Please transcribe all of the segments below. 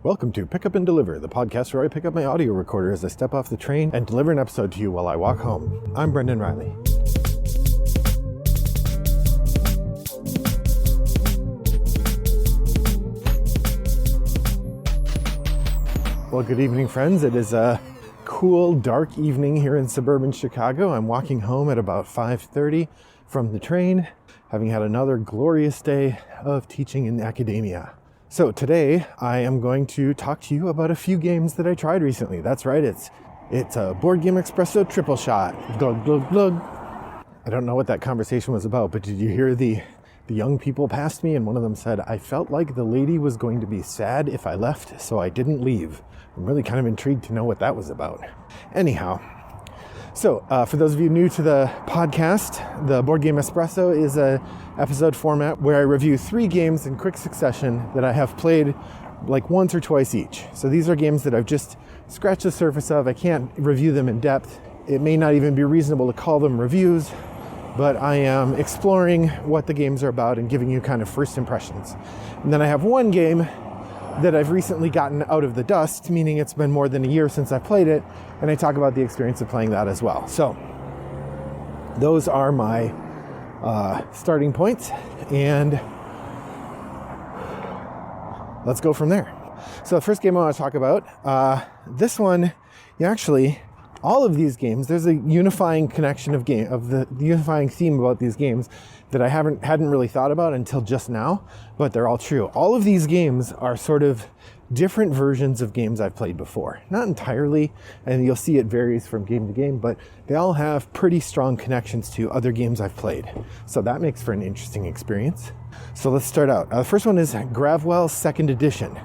Welcome to Pick Up and Deliver, the podcast where I pick up my audio recorder as I step off the train and deliver an episode to you while I walk home. I'm Brendan Riley. Well, good evening, friends. It is a cool, dark evening here in suburban Chicago. I'm walking home at about 5:30 from the train, having had another glorious day of teaching in academia. So today I am going to talk to you about a few games that I tried recently. That's right, it's a Board Game Espresso triple shot. Glug, glug, glug. I don't know what that conversation was about, but did you hear the young people past me? And one of them said, I felt like the lady was going to be sad if I left, so I didn't leave. I'm really kind of intrigued to know what that was about. Anyhow, so for those of you new to the podcast, the Board Game Espresso is a episode format where I review 3 games in quick succession that I have played like once or twice each. So these are games that I've just scratched the surface of. I can't review them in depth. It may not even be reasonable to call them reviews, but I am exploring what the games are about and giving you kind of first impressions. And then I have one game that I've recently gotten out of the dust, meaning it's been more than a year since I played it, and I talk about the experience of playing that as well. So those are my starting points, and let's go from there. So the first game I want to talk about, this one, all of these games, there's a unifying connection of the unifying theme about these games that I hadn't really thought about until just now, but they're all true. All of these games are sort of different versions of games I've played before. Not entirely, and you'll see it varies from game to game, but they all have pretty strong connections to other games I've played. So that makes for an interesting experience. So let's start out. The first one is Gravwell 2nd Edition.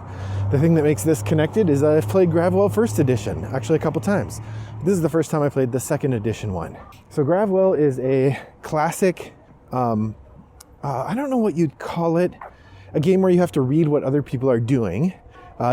The thing that makes this connected is I've played Gravwell 1st Edition, actually a couple times. This is the first time I played the 2nd Edition one. So Gravwell is a classic, I don't know what you'd call it, a game where you have to read what other people are doing.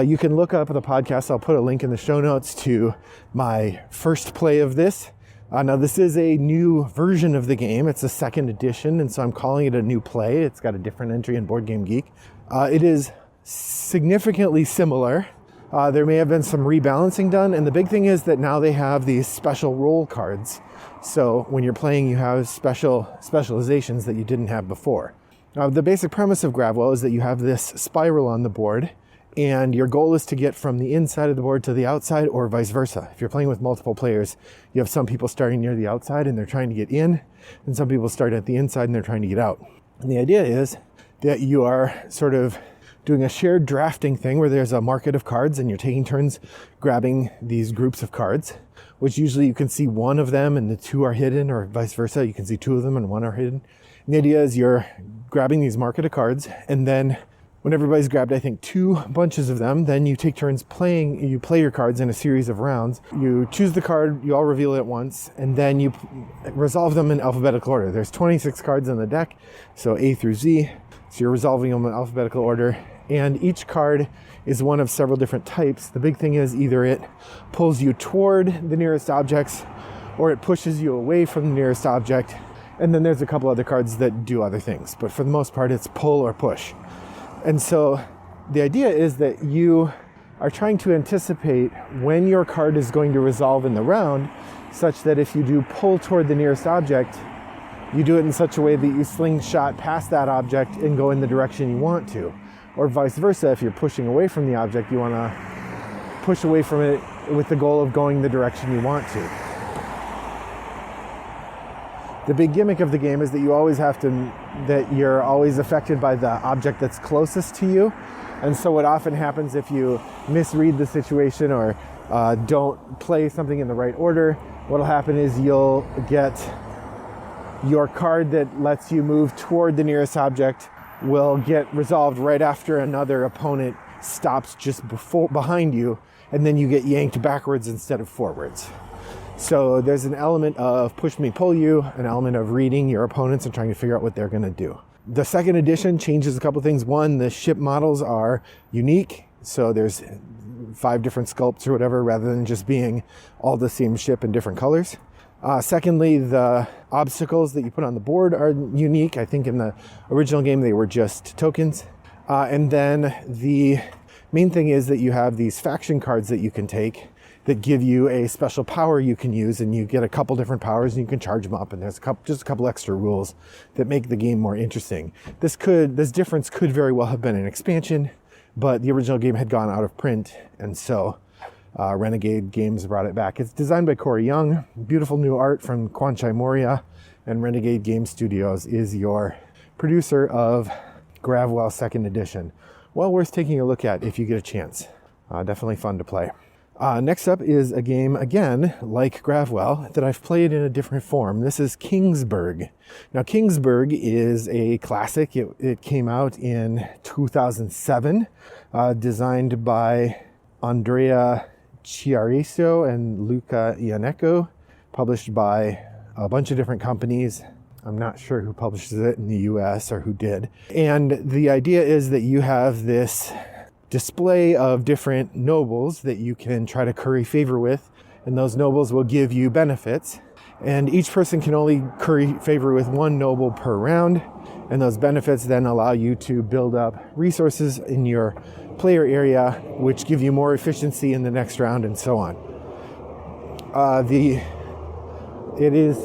You can look up the podcast. I'll put a link in the show notes to my first play of this. Now, this is a new version of the game. It's a 2nd edition, and so I'm calling it a new play. It's got a different entry in Board Game Geek. It is significantly similar. There may have been some rebalancing done, and the big thing is that now they have these special role cards. So when you're playing, you have specializations that you didn't have before. The basic premise of Gravwell is that you have this spiral on the board, and your goal is to get from the inside of the board to the outside, or vice versa. If you're playing with multiple players, you have some people starting near the outside and they're trying to get in, and some people start at the inside and they're trying to get out. And the idea is that you are sort of doing a shared drafting thing where there's a market of cards and you're taking turns grabbing these groups of cards, which usually you can see one of them and the 2 are hidden, or vice versa. You can see 2 of them and 1 are hidden. And the idea is you're grabbing these market of cards, and then when everybody's grabbed, I think, 2 bunches of them, then you take turns playing. You play your cards in a series of rounds. You choose the card, you all reveal it at once, and then you resolve them in alphabetical order. There's 26 cards in the deck, so A through Z. So you're resolving them in alphabetical order, and each card is one of several different types. The big thing is either it pulls you toward the nearest objects, or it pushes you away from the nearest object, and then there's a couple other cards that do other things. But for the most part, it's pull or push. And so the idea is that you are trying to anticipate when your card is going to resolve in the round, such that if you do pull toward the nearest object, you do it in such a way that you slingshot past that object and go in the direction you want to. Or vice versa, if you're pushing away from the object, you want to push away from it with the goal of going the direction you want to. The big gimmick of the game is that you're always affected by the object that's closest to you. And so what often happens if you misread the situation or don't play something in the right order, what'll happen is you'll get your card that lets you move toward the nearest object will get resolved right after another opponent stops just behind you, and then you get yanked backwards instead of forwards. So there's an element of push me, pull you, an element of reading your opponents and trying to figure out what they're going to do. The 2nd edition changes a couple things. One, the ship models are unique. So there's 5 different sculpts or whatever, rather than just being all the same ship in different colors. Secondly, the obstacles that you put on the board are unique. I think in the original game they were just tokens. And then the Main thing is that you have these faction cards that you can take that give you a special power you can use, and you get a couple different powers and you can charge them up, and there's just a couple extra rules that make the game more interesting. This difference could very well have been an expansion, but the original game had gone out of print, and so Renegade Games brought it back. It's designed by Corey Young, beautiful new art from Kwanchai Moria, and Renegade Game Studios is your producer of Gravwell 2nd Edition. Well worth taking a look at if you get a chance. Definitely fun to play. Next up is a game, again, like Gravwell, that I've played in a different form. This is Kingsburg. Now, Kingsburg is a classic. It came out in 2007, designed by Andrea Chiariso and Luca Ianecco, published by a bunch of different companies. I'm not sure who publishes it in the US or who did. And the idea is that you have this display of different nobles that you can try to curry favor with, and those nobles will give you benefits, and each person can only curry favor with one noble per round, and those benefits then allow you to build up resources in your player area, which give you more efficiency in the next round, and so on. It is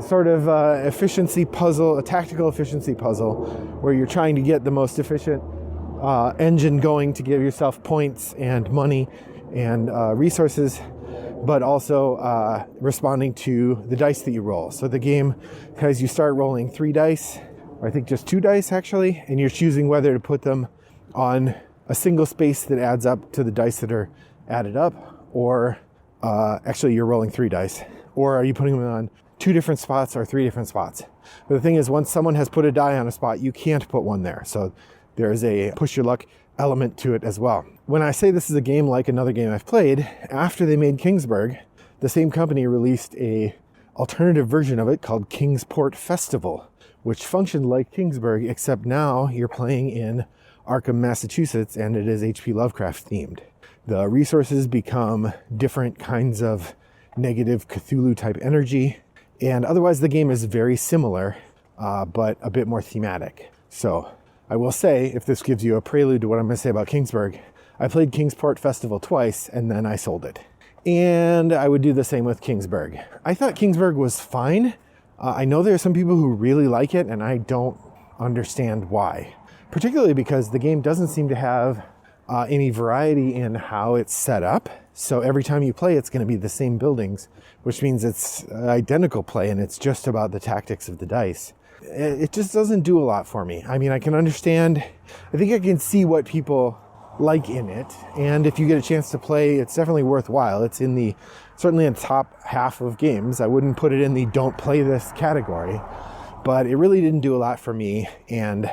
sort of efficiency puzzle, a tactical efficiency puzzle, where you're trying to get the most efficient engine going to give yourself points and money and resources, but also responding to the dice that you roll. So the game has you start rolling 3 dice, or I think just 2 dice actually, and you're choosing whether to put them on a single space that adds up to the dice that are added up, or actually you're rolling 3 dice, or are you putting them on 2 different spots or 3 different spots. But the thing is, once someone has put a die on a spot, you can't put one there. So there's a push your luck element to it as well. When I say this is a game like another game I've played, after they made Kingsburg, the same company released a alternative version of it called Kingsport Festival, which functioned like Kingsburg, except now you're playing in Arkham, Massachusetts, and it is H.P. Lovecraft themed. The resources become different kinds of negative Cthulhu type energy, and otherwise the game is very similar, but a bit more thematic. So I will say, if this gives you a prelude to what I'm going to say about Kingsburg, I played Kingsport Festival twice and then I sold it. And I would do the same with Kingsburg. I thought Kingsburg was fine. I know there are some people who really like it, and I don't understand why. Particularly because the game doesn't seem to have any variety in how it's set up. So every time you play, it's going to be the same buildings, which means it's identical play, and it's just about the tactics of the dice. It just doesn't do a lot for me. I mean, I can understand, I think I can see what people like in it, and if you get a chance to play, it's definitely worthwhile. It's certainly in the top half of games. I wouldn't put it in the don't play this category, but it really didn't do a lot for me, and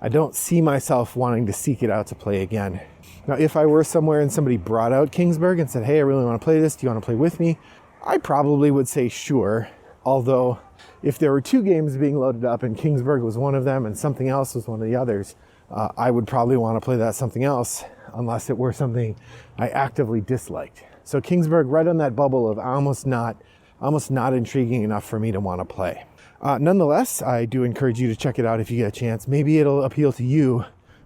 I don't see myself wanting to seek it out to play again. Now, if I were somewhere and somebody brought out Kingsburg and said, hey, I really want to play this, do you want to play with me? I probably would say sure, although if there were 2 games being loaded up and Kingsburg was one of them and something else was one of the others, I would probably want to play that something else, unless it were something I actively disliked. So Kingsburg, right on that bubble of almost not intriguing enough for me to want to play. Nonetheless, I do encourage you to check it out if you get a chance. Maybe it'll appeal to you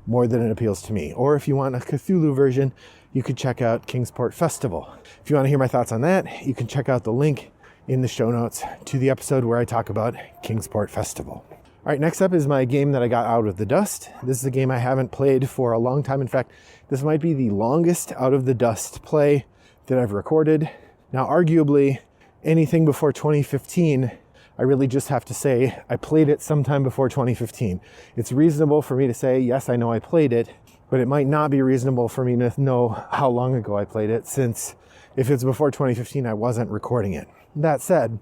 more than it appeals to me. Or if you want a Cthulhu version, you could check out Kingsport Festival. If you want to hear my thoughts on that, you can check out the link in the show notes to the episode where I talk about Kingsport Festival. All right, next up is my game that I got out of the dust. This is a game I haven't played for a long time. In fact, this might be the longest out of the dust play that I've recorded. Now, arguably, anything before 2015, I really just have to say I played it sometime before 2015. It's reasonable for me to say, yes, I know I played it, but it might not be reasonable for me to know how long ago I played it, since if it's before 2015, I wasn't recording it. That said,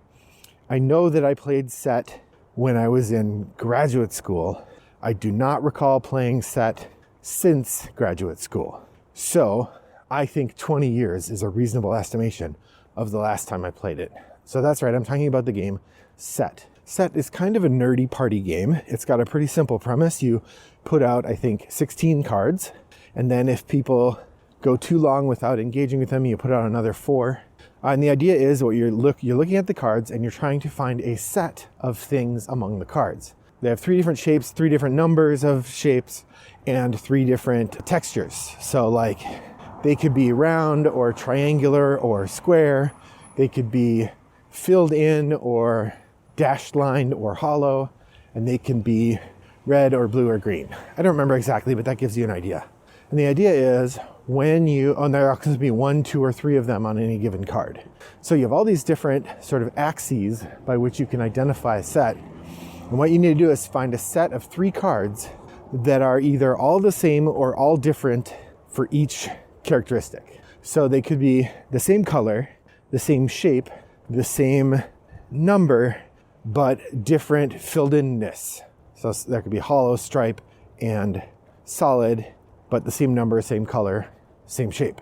I know that I played Set when I was in graduate school. I do not recall playing Set since graduate school. So I think 20 years is a reasonable estimation of the last time I played it. So that's right, I'm talking about the game Set. Set is kind of a nerdy party game. It's got a pretty simple premise. You put out, I think, 16 cards, and then if people go too long without engaging with them, you put out another 4. And the idea is you're looking at the cards and you're trying to find a set of things among the cards. They have 3 different shapes, 3 different numbers of shapes, and 3 different textures. So like they could be round or triangular or square. They could be filled in or dashed lined or hollow, and they can be red or blue or green. I don't remember exactly, but that gives you an idea. And the idea is when you, and there are going to be 1, 2, or 3 of them on any given card. So you have all these different sort of axes by which you can identify a set. And what you need to do is find a set of 3 cards that are either all the same or all different for each characteristic. So they could be the same color, the same shape, the same number, but different filled-inness. So there could be hollow, stripe, and solid, but the same number, same color, same shape.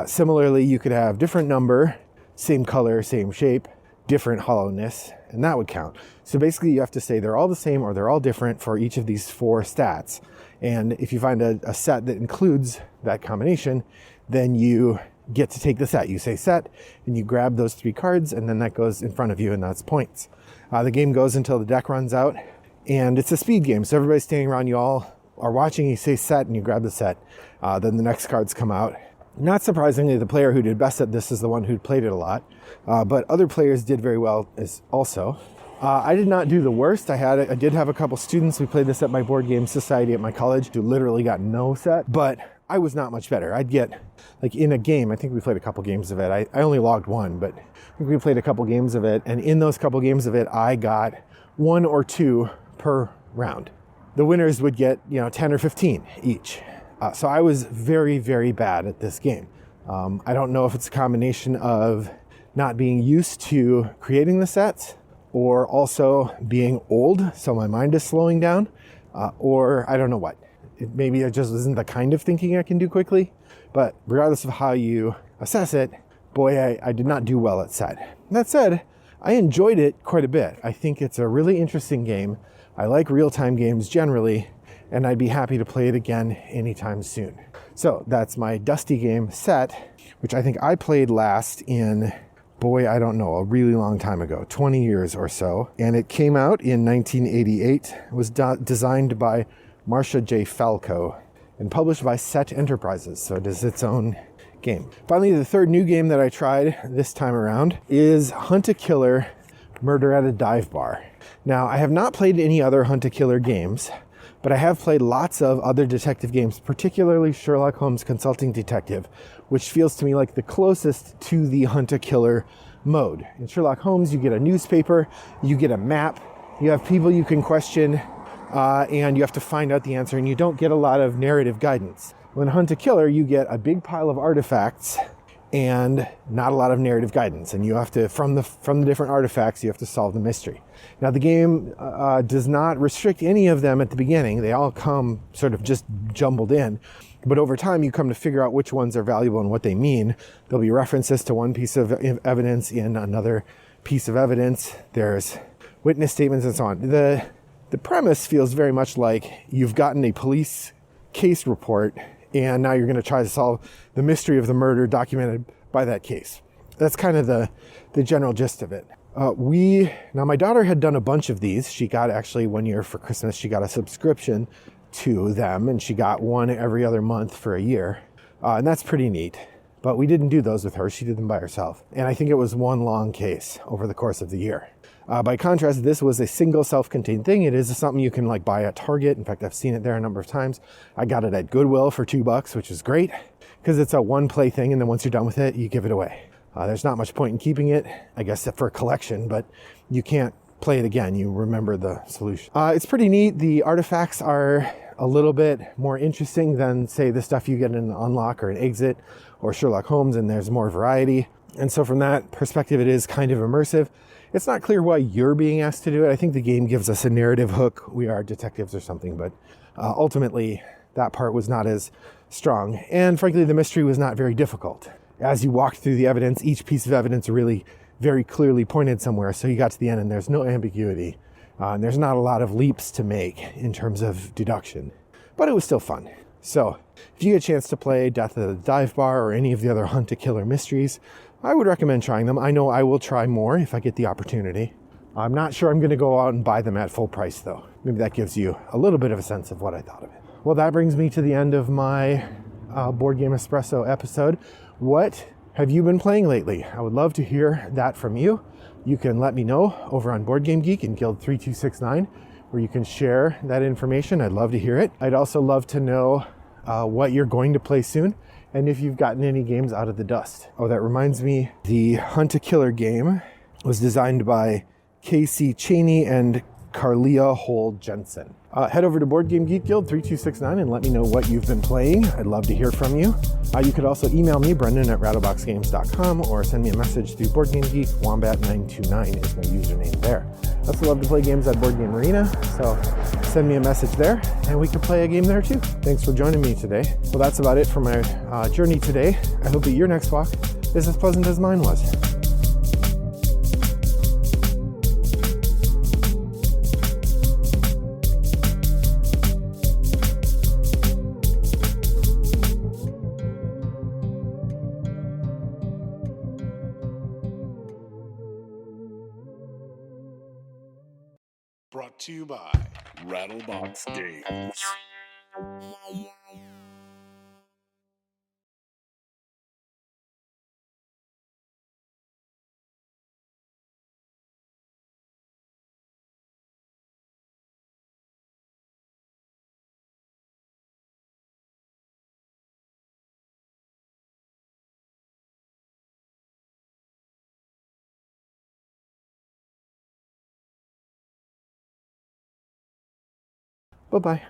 Similarly, you could have different number, same color, same shape, different hollowness, and that would count. So basically you have to say they're all the same or they're all different for each of these 4 stats. And if you find a set that includes that combination, then you get to take the set. You say set, and you grab those 3 cards, and then that goes in front of you, and that's points. The game goes until the deck runs out, and it's a speed game. So everybody's standing around, you all are watching, you say set, and you grab the set. Then the next cards come out. Not surprisingly, the player who did best at this is the one who played it a lot, but other players did very well as also. I did not do the worst. I did have a couple students who played this at my board game society at my college who literally got no set, but I was not much better. I'd get, like in a game, I think we played a couple games of it. I only logged 1, but I think we played a couple games of it, and in those couple games of it, I got 1 or 2 per round. The winners would get, 10 or 15 each. So I was very, very bad at this game. I don't know if it's a combination of not being used to creating the sets, or also being old, so my mind is slowing down, or I don't know what. Maybe it just isn't the kind of thinking I can do quickly, but regardless of how you assess it, boy, I did not do well at set. That said, I enjoyed it quite a bit. I think it's a really interesting game. I like real-time games generally, and I'd be happy to play it again anytime soon. So that's my Dusty game Set, which I think I played last in, I don't know, a really long time ago, 20 years or so. And it came out in 1988. It was designed by Marcia J. Falco and published by Set Enterprises, so it is its own game. Finally, the third new game that I tried this time around is Hunt a Killer, Murder at a Dive Bar. Now, I have not played any other Hunt a Killer games, but I have played lots of other detective games, particularly Sherlock Holmes Consulting Detective, which feels to me like the closest to the Hunt a Killer mode. In Sherlock Holmes, you get a newspaper, you get a map, you have people you can question, and you have to find out the answer, and you don't get a lot of narrative guidance. When Hunt a Killer, you get a big pile of artifacts and not a lot of narrative guidance, and you have to, from the different artifacts, you have to solve the mystery. Now, the game does not restrict any of them at the beginning. They all come sort of just jumbled in, but over time you come to figure out which ones are valuable and what they mean. There'll be references to one piece of evidence in another piece of evidence. There's witness statements and so on. The premise feels very much like you've gotten a police case report, and now you're going to try to solve the mystery of the murder documented by that case. That's kind of the general gist of it. Now my daughter had done a bunch of these. She got actually one year for Christmas, she got a subscription to them, and she got one every other month for a year. And that's pretty neat. But we didn't do those with her. She did them by herself. And I think it was one long case over the course of the year. By contrast, this was a single self-contained thing. It is something you can buy at Target. In fact, I've seen it there a number of times. I got it at Goodwill for $2, which is great because it's a one-play thing, and then once you're done with it, you give it away. There's not much point in keeping it, I guess, for a collection, but you can't play it again. You remember the solution. It's pretty neat. The artifacts are a little bit more interesting than, say, the stuff you get in an Unlock or an Exit or Sherlock Holmes, and there's more variety. And so from that perspective, it is kind of immersive. It's not clear why you're being asked to do it. I think the game gives us a narrative hook. We are detectives or something, but ultimately that part was not as strong. And frankly, the mystery was not very difficult. As you walked through the evidence, each piece of evidence really very clearly pointed somewhere. So you got to the end and there's no ambiguity. And there's not a lot of leaps to make in terms of deduction, but it was still fun. So if you get a chance to play Death at the Dive Bar or any of the other Hunt a Killer mysteries, I would recommend trying them. I know I will try more if I get the opportunity. I'm not sure I'm going to go out and buy them at full price though. Maybe that gives you a little bit of a sense of what I thought of it. Well, that brings me to the end of my Board Game Espresso episode. What have you been playing lately? I would love to hear that from you. You can let me know over on Board Game Geek and Guild 3269, where you can share that information. I'd love to hear it. I'd also love to know what you're going to play soon, and if you've gotten any games out of the dust. Oh, that reminds me, the Hunt a Killer game was designed by Casey Cheney and Carlia Hold Jensen. Head over to Board Game Geek Guild 3269 and let me know what you've been playing. I'd love to hear from you. You could also email me, Brendan at rattleboxgames.com, or send me a message through Board Game Geek. Wombat929 is my username there. I also love to play games at Board Game Arena, so send me a message there and we can play a game there too. Thanks for joining me today. Well, that's about it for my journey today. I hope that your next walk is as pleasant as mine was. Brought to you by Rattlebox Games. Bye-bye.